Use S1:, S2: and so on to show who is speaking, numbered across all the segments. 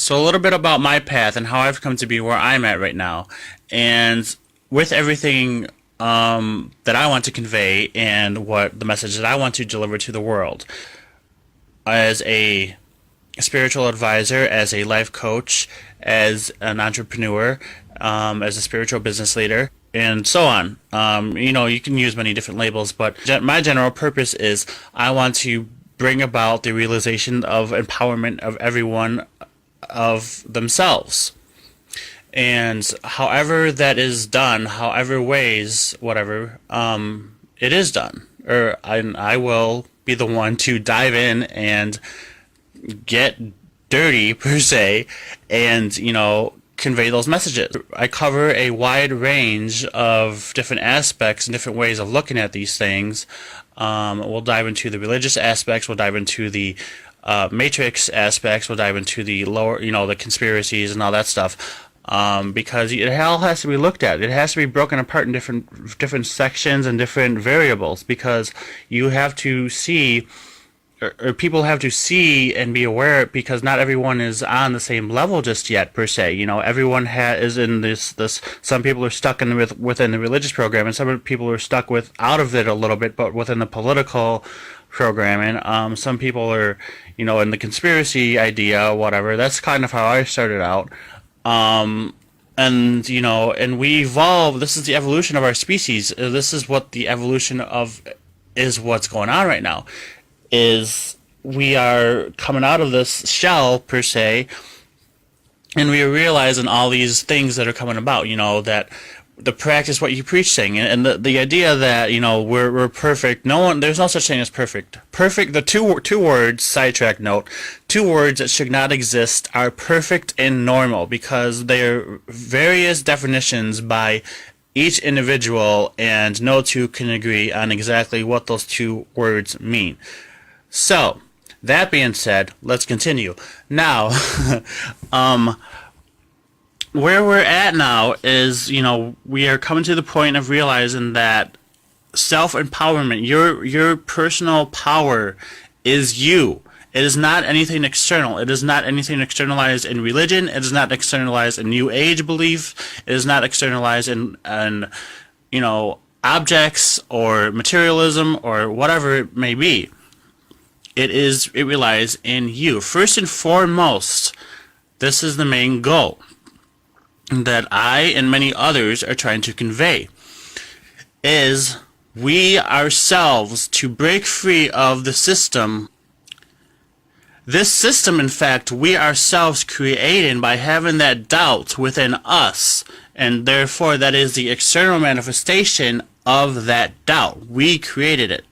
S1: So a little bit about my path and how I've come to be where I'm at right now, and with everything that I want to convey and what the message that I want to deliver to the world. As a spiritual advisor, as a life coach, as an entrepreneur, as a spiritual business leader, and so on. You can use many different labels, but my general purpose is I want to bring about the realization of empowerment of everyone of themselves. And however that is done, however ways, whatever, it is done. I will be the one to dive in and get dirty, per se, and, convey those messages. I cover a wide range of different aspects and different ways of looking at these things. We'll dive into the religious aspects, we'll dive into the matrix aspects, we'll dive into the lower, the conspiracies and all that stuff. Because it all has to be looked at. It has to be broken apart in different sections and different variables, because you have to see, or people have to see and be aware, because not everyone is on the same level just yet, per se. Everyone is in this. Some people are stuck within the religious program, and some people are stuck out of it a little bit, but within the political programming. Some people are, in the conspiracy idea, whatever. That's kind of how I started out. And we evolve. This is the evolution of our species. This is what the evolution is what's going on right now, is we are coming out of this shell, per se, and we are realizing all these things that are coming about, that the practice what you preach thing, and the idea that, we're perfect. There's no such thing as perfect. Perfect, the two words, sidetrack note, two words that should not exist are perfect and normal, because they are various definitions by each individual, and no two can agree on exactly what those two words mean. So, that being said, let's continue. Now, where we're at now is, we are coming to the point of realizing that self-empowerment, your personal power is you. It is not anything external. It is not anything externalized in religion. It is not externalized in New Age belief. It is not externalized in objects or materialism or whatever it may be. It relies in you. First and foremost, this is the main goal that I and many others are trying to convey, is we ourselves to break free of the system. This system, in fact, we ourselves created by having that doubt within us, and therefore that is the external manifestation of that doubt. We created it.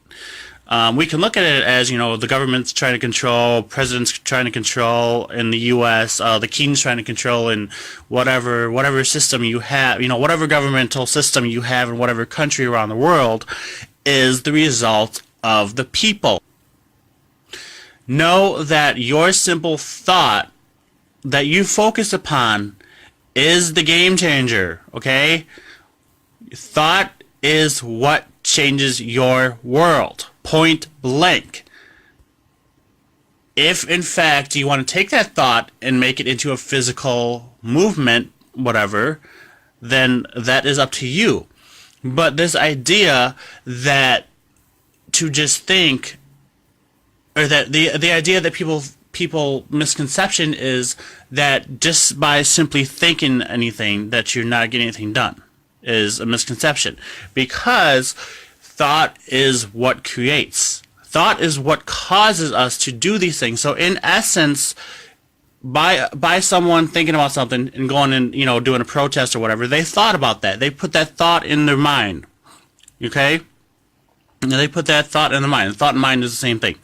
S1: We can look at it as, the government's trying to control, president's trying to control in the U.S., the king's trying to control in whatever system you have, whatever governmental system you have in whatever country around the world is the result of the people. Know that your simple thought that you focus upon is the game changer, okay? Thought is what changes your world. Point blank. If, in fact, you want to take that thought and make it into a physical movement, whatever, then that is up to you. But this idea that to just think, or that the idea that people misconception is that just by simply thinking anything that you're not getting anything done is a misconception, because thought is what creates. Thought is what causes us to do these things. So in essence, by someone thinking about something and going and doing a protest or whatever, they thought about that. They put that thought in their mind. Okay? And they put that thought in their mind. Thought and mind is the same thing.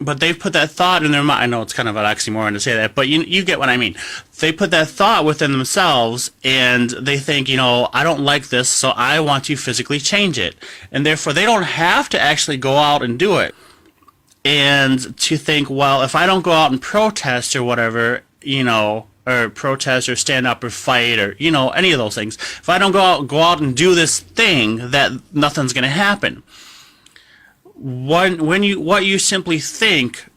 S1: But they've put that thought in their mind. I know it's kind of an oxymoron to say that, but you get what I mean. They put that thought within themselves, and they think, I don't like this, so I want to physically change it. And therefore, they don't have to actually go out and do it. And to think, well, if I don't go out and protest or whatever, or protest or stand up or fight or, any of those things, if I don't go out and do this thing, that nothing's going to happen. What you simply think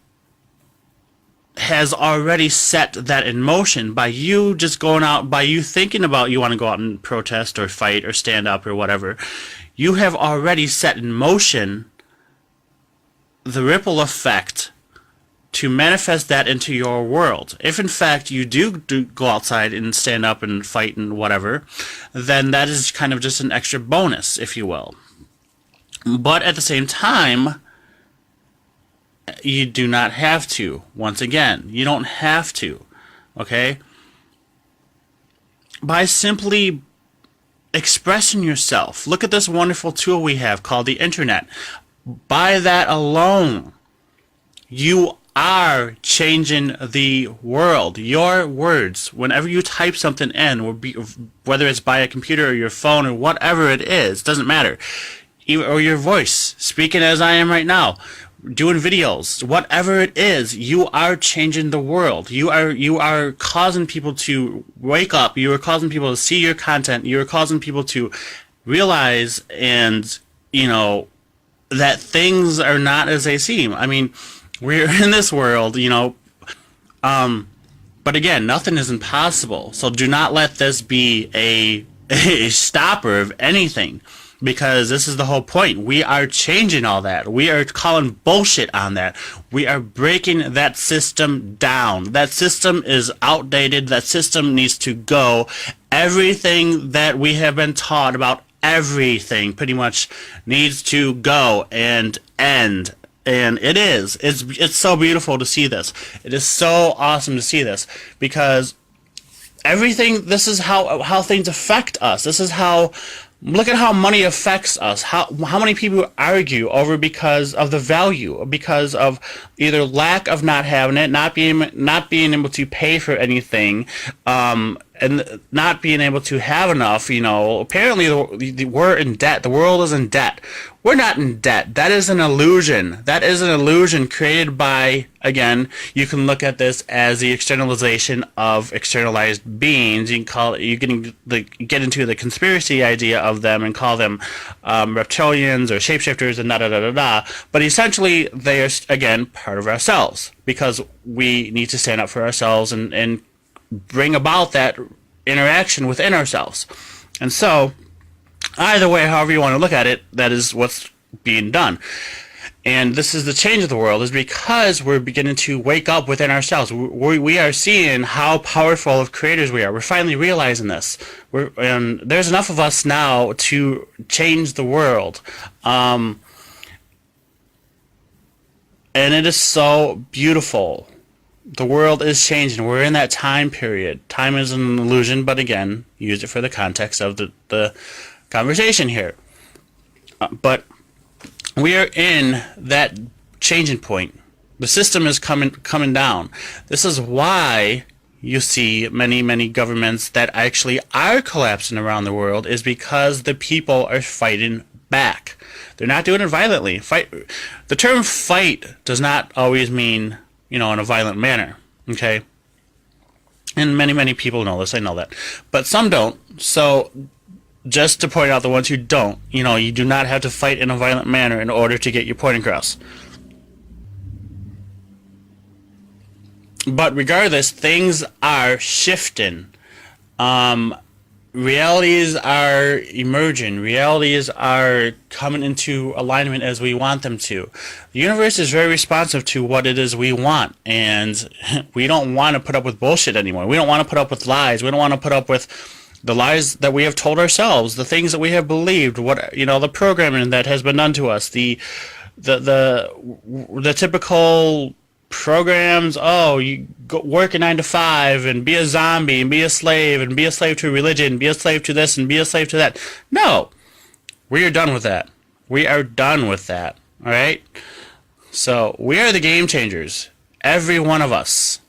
S1: has already set that in motion by you just going out, by you thinking about you want to go out and protest or fight or stand up or whatever. You have already set in motion the ripple effect to manifest that into your world. If in fact you do go outside and stand up and fight and whatever, then that is kind of just an extra bonus, if you will. But at the same time, you do not have to. Once again, you don't have to. Okay? By simply expressing yourself. Look at this wonderful tool we have called the internet. By that alone, you are changing the world. Your words, whenever you type something in, whether it's by a computer or your phone or whatever it is, doesn't matter. Or your voice, speaking as I am right now, doing videos, whatever it is, you are changing the world. You are causing people to wake up. You are causing people to see your content. You are causing people to realize and, that things are not as they seem. I mean, we're in this world, but again, nothing is impossible. So do not let this be a stopper of anything, because this is the whole point. We are changing all that. We are calling bullshit on that. We are breaking that system down. That system is outdated. That system needs to go. Everything that we have been taught about everything pretty much needs to go and end. And it is. It's so beautiful to see this. It is so awesome to see this, because everything, this is how things affect us. This is how, look at how money affects us. How many people argue over because of the value, because of either lack of not having it, not being able to pay for anything, and not being able to have enough. Apparently we're in debt. The world is in debt. We're not in debt. That is an illusion. That is an illusion created by, again, you can look at this as the externalization of externalized beings. You can call it, get into the conspiracy idea of them and call them reptilians or shapeshifters and da-da-da-da-da. But essentially, they are, again, part of ourselves, because we need to stand up for ourselves and bring about that interaction within ourselves. And so, either way, however you want to look at it, that is what's being done. And this is the change of the world, is because we're beginning to wake up within ourselves. We are seeing how powerful of creators we are. We're finally realizing this. And there's enough of us now to change the world. And it is so beautiful. The world is changing. We're in that time period. Time is an illusion, but again, use it for the context of the conversation here. But we are in that changing point. The system is coming down. This is why you see many governments that actually are collapsing around the world, is because the people are fighting back. They're not doing it violently. The term fight does not always mean, in a violent manner. Okay? And many people know this. I know that. But some don't. So just to point out the ones who don't, you do not have to fight in a violent manner in order to get your point across. But regardless, things are shifting. Realities are emerging. Realities are coming into alignment as we want them to. The universe is very responsive to what it is we want, and we don't want to put up with bullshit anymore. We don't want to put up with lies. We don't want to put up with the lies that we have told ourselves, the things that we have believed, the programming that has been done to us, the typical programs. Oh, you work a 9 to 5 and be a zombie and be a slave to religion, be a slave to this and be a slave to that. No, we are done with that. We are done with that. All right. So we are the game changers. Every one of us.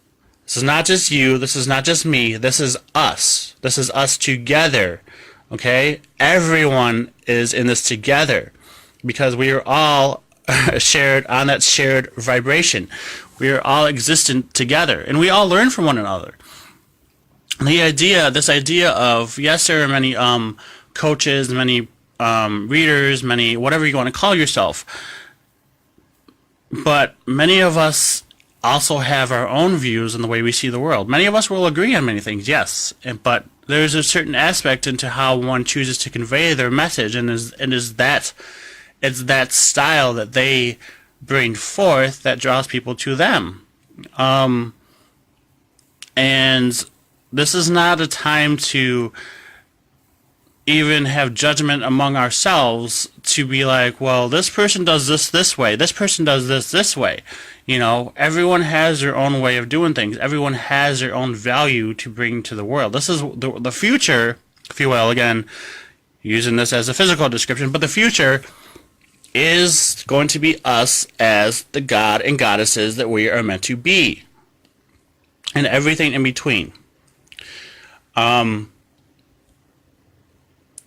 S1: This is not just you. This is not just me. This is us. This is us together. Okay? Everyone is in this together, because we are all shared on that shared vibration. We are all existent together, and we all learn from one another. This idea of, yes, there are many coaches, many readers, many whatever you want to call yourself, but many of us also have our own views on the way we see the world. Many of us will agree on many things, yes, but there's a certain aspect into how one chooses to convey their message, and it's that style that they bring forth that draws people to them. And this is not a time to even have judgment among ourselves to be like, well, this person does this way, this person does this way. You know, everyone has their own way of doing things. Everyone has their own value to bring to the world. This is the future, if you will, again, using this as a physical description, but the future is going to be us as the god and goddesses that we are meant to be. And everything in between. The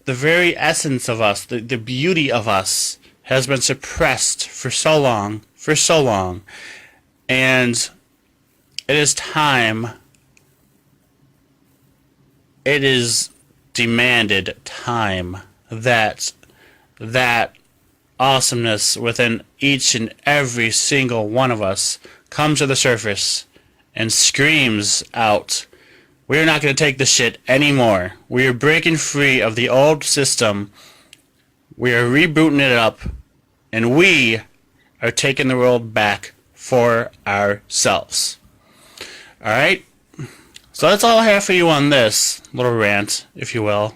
S1: very essence of us, the beauty of us, has been suppressed for so long, and it is time, it is demanded time that awesomeness within each and every single one of us comes to the surface and screams out, we're not going to take this shit anymore. We are breaking free of the old system. We are rebooting it up. And we are taking the world back for ourselves. Alright? So that's all I have for you on this little rant, if you will.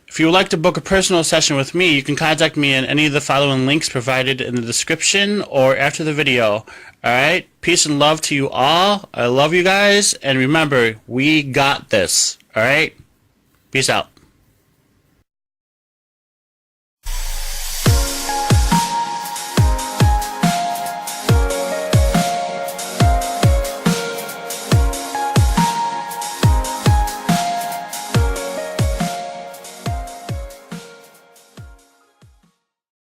S1: If you would like to book a personal session with me, you can contact me in any of the following links provided in the description or after the video. Alright? Peace and love to you all. I love you guys. And remember, we got this. Alright? Peace out.